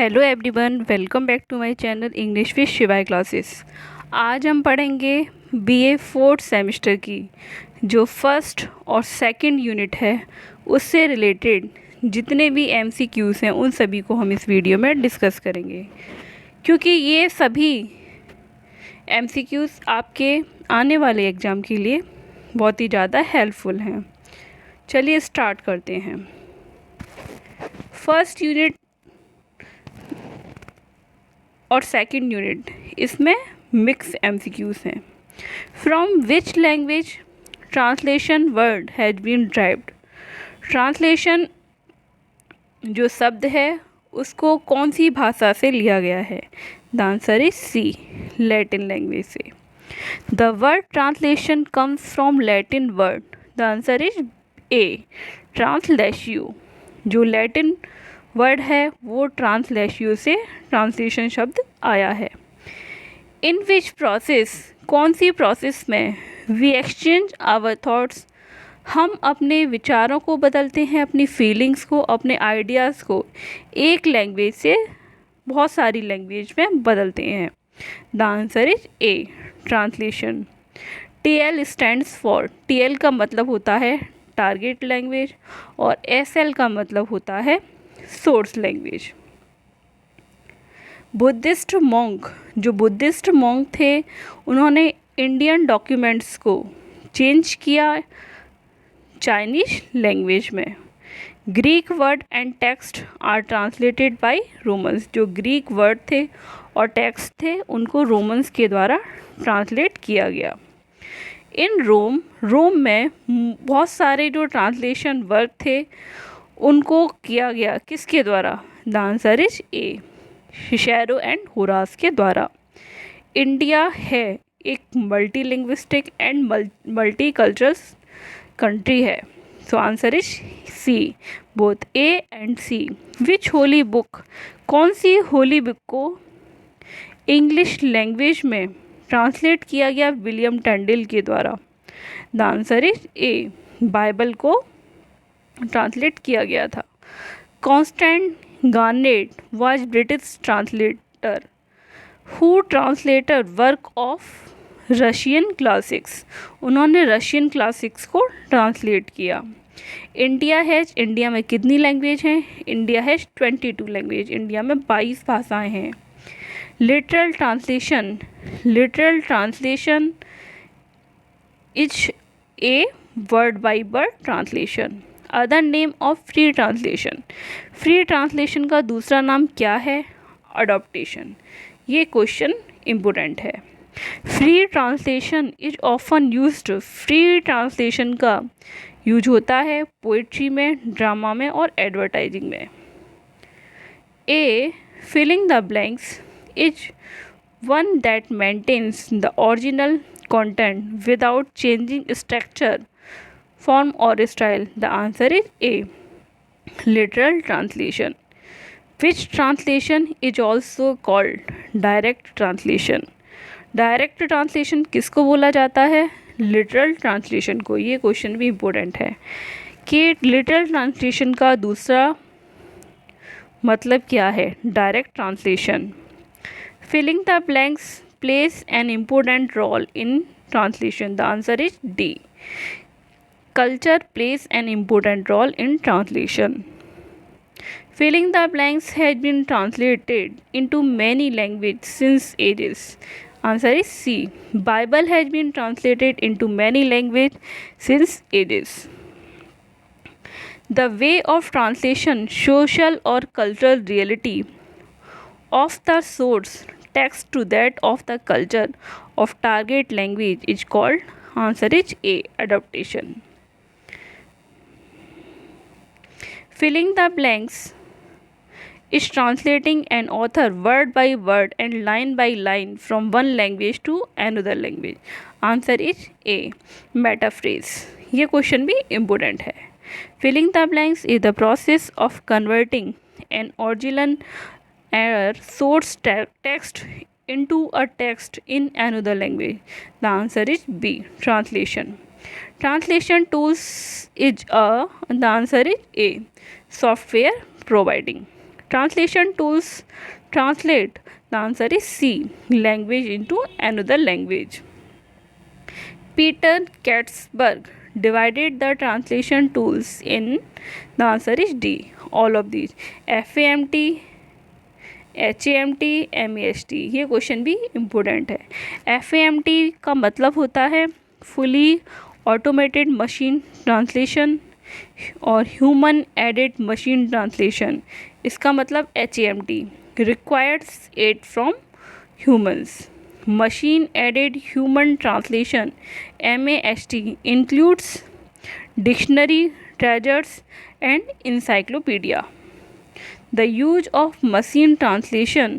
Hello everyone, welcome back to my channel English with Shivay classes. आज हम पढ़ेंगे BA fourth semester की जो फर्स्ट और सेकंड यूनिट है उससे रिलेटेड जितने भी एमसीक्यूज़ हैं उन सभी को हम इस वीडियो में डिस्कस करेंगे, क्योंकि ये सभी एमसीक्यूज़ आपके आने वाले एग्ज़ाम के लिए बहुत ही ज़्यादा हेल्पफुल हैं। चलिए स्टार्ट करते हैं। फर्स्ट यूनिट और सेकंड यूनिट इसमें मिक्स एमसीक्यूज़ हैं। From which language translation word has been derived. Translation जो शब्द है उसको कौन सी भाषा से लिया गया है? The answer is C, Latin language से। The word translation comes from Latin word. The answer is A, translatio. जो लैटिन वर्ड है वो ट्रांसलेशियो से ट्रांसलेशन शब्द आया है। इन विच प्रोसेस, कौन सी प्रोसेस में वी एक्सचेंज आवर थॉट्स, हम अपने विचारों को बदलते हैं, अपनी फीलिंग्स को, अपने आइडियाज़ को एक लैंग्वेज से बहुत सारी लैंग्वेज में बदलते हैं। The answer is A, translation. T L stands for, T L का मतलब होता है टारगेट लैंग्वेज और एस एल का मतलब होता है सोर्स लैंग्वेज। बुद्धिस्ट मॉन्क, जो बुद्धिस्ट मॉन्क थे उन्होंने इंडियन डॉक्यूमेंट्स को चेंज किया चाइनीज लैंग्वेज में। Greek word and text are translated by Romans, जो ग्रीक वर्ड थे और टेक्स्ट थे उनको रोमन्स के द्वारा ट्रांसलेट किया गया। इन रोम में बहुत सारे जो ट्रांसलेशन वर्क थे उनको किया गया किसके द्वारा? The answer is A, Cicero and Horace के द्वारा। इंडिया है एक multilinguistic and multicultural country है। So answer is C, both A and C. Which holy book, कौन सी होली बुक को इंग्लिश लैंग्वेज में ट्रांसलेट किया गया विलियम टेंडल के द्वारा? The answer is A, Bible को ट्रांसलेट किया गया था। Constance Garnett was British translator who translated work of Russian classics, उन्होंने रशियन क्लासिक्स को ट्रांसलेट किया। इंडिया में कितनी लैंग्वेज हैं? इंडिया है 22 लैंग्वेज, इंडिया में 22 भाषाएं हैं। Literal translation is a word by word translation. Other name of free translation, free translation का दूसरा नाम क्या है? अडॉप्टेशन। ये क्वेश्चन इम्पोर्टेंट है। Free translation is often used, free translation का यूज होता है पोइट्री में, ड्रामा में और एडवर्टाइजिंग में। A, filling the blanks is one that maintains the original content without changing structure, form or style. The answer is A, literal translation. Which translation is also called direct translation? Direct translation किसको बोला जाता है? Literal translation को। ये question भी important है कि literal translation का दूसरा मतलब क्या है? Direct translation. Filling the blanks place an important role in translation. The answer is D, culture plays an important role in translation. Filling the blanks has been translated into many languages since ages. Answer is C, Bible has been translated into many languages since ages. The way of translation social or cultural reality of the source text to that of the culture of target language is called, answer is A, adaptation. Filling the blanks is translating an author word by word and line by line from one language to another language. Answer is A, metaphrase. ये question भी important है। Filling the blanks is the process of converting an original source text into a text in another language. The answer is B, translation. Translation tools is the answer is A, software providing. Translation tools translate. The answer is C. Language into another language. Peter Katzberg divided the translation tools in. The answer is D. All of these. FAMT, HAMT, MEST. ये question भी important है. FAMT का मतलब होता है fully automated machine translation और human aided machine translation. इसका मतलब HAMT requires aid from humans. Machine aided human translation MAST includes dictionary, treasures and encyclopedia. The use of machine translation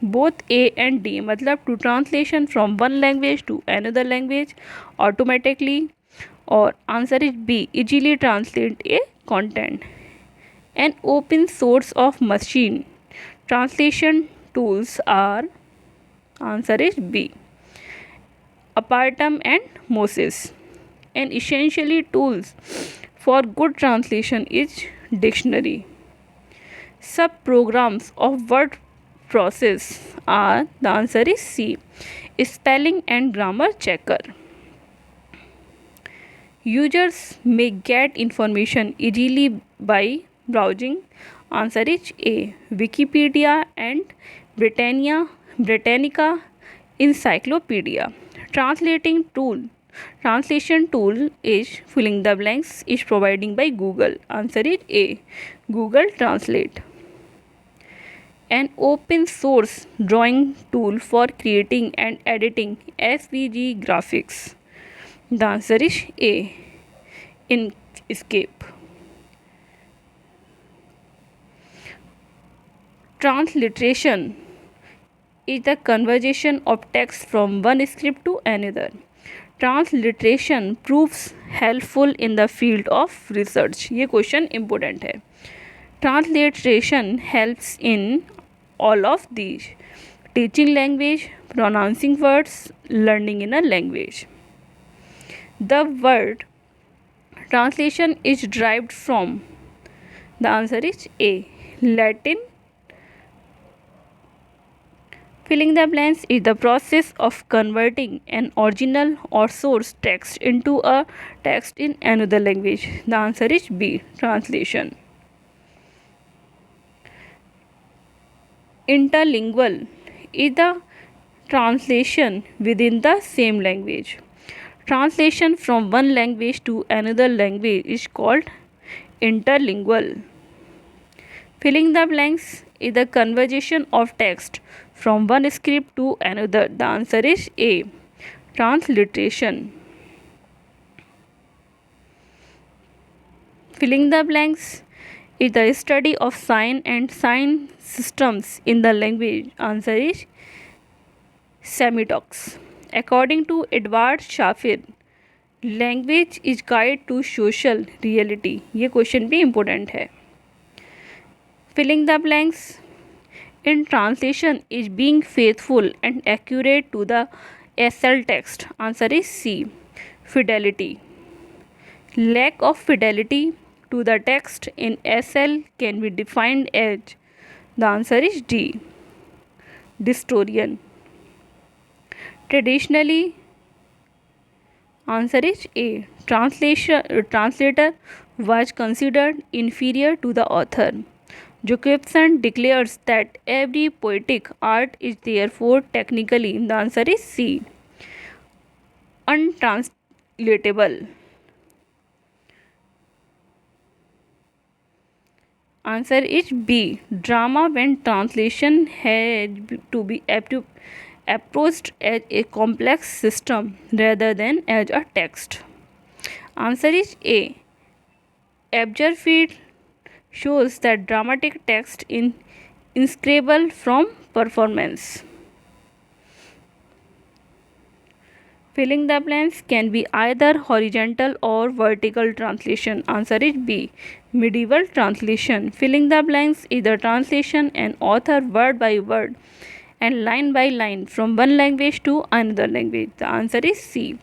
both A and D मतलब to translation from one language to another language automatically, और answer is B, easily translate a content. An open source of machine translation tools are. Answer is B, Apartum and Moses. And essentially tools for good translation is dictionary. Sub-programs of word process are. The answer is C, spelling and grammar checker. Users may get information easily by browsing. Answer is A, Wikipedia and Britannica Encyclopedia. Translation tool is filling the blanks is providing by Google. Answer is A, Google Translate. An open source drawing tool for creating and editing SVG graphics. The answer is A, Inkscape. Transliteration is the conversion of text from one script to another. Transliteration proves helpful in the field of research. ये question important है. Transliteration helps in all of these: teaching language, pronouncing words, learning in a language. The word translation is derived from. The answer is A, Latin. Filling the blanks is the process of converting an original or source text into a text in another language. The answer is B, translation. Interlingual is the translation within the same language. Translation from one language to another language is called interlingual. Filling the blanks is the conversion of text from one script to another. The answer is A, transliteration. Filling the blanks is the study of sign and sign systems in the language. Answer is Semitalks. According to Edward Shafir, language is guide to social reality. ये question भी important है. Filling the blanks in translation is being faithful and accurate to the SL text. Answer is C, fidelity. Lack of fidelity to the text in SL can be defined as. The answer is D, distortion. Traditionally, answer is A, translator was considered inferior to the author. Jacobson declares that every poetic art is therefore technically. The answer is C, untranslatable. Answer is B, drama when translation has to be approached as a complex system rather than as a text. Answer is A, Abgerfield shows that dramatic text is inseparable from performance. Filling the blanks can be either horizontal or vertical translation. Answer is B, medieval translation. Filling the blanks is the translation an author word by word and line by line from one language to another language. The answer is C,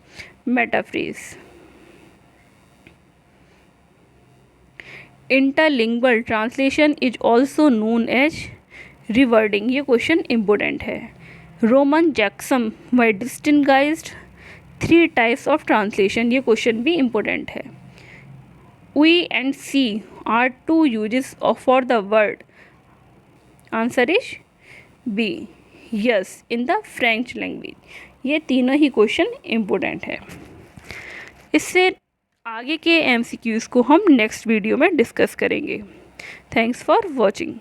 metaphrase. Interlingual translation is also known as rewording, ये question important है। Roman Jakobson व distinguished 3 types of translation, ये question भी important है। We and she are 2 uses for the word. Answer is B. Yes, in the French language. ये तीनों ही question important है। इससे आगे के MCQs को हम नेक्स्ट वीडियो में डिस्कस करेंगे। Thanks for watching.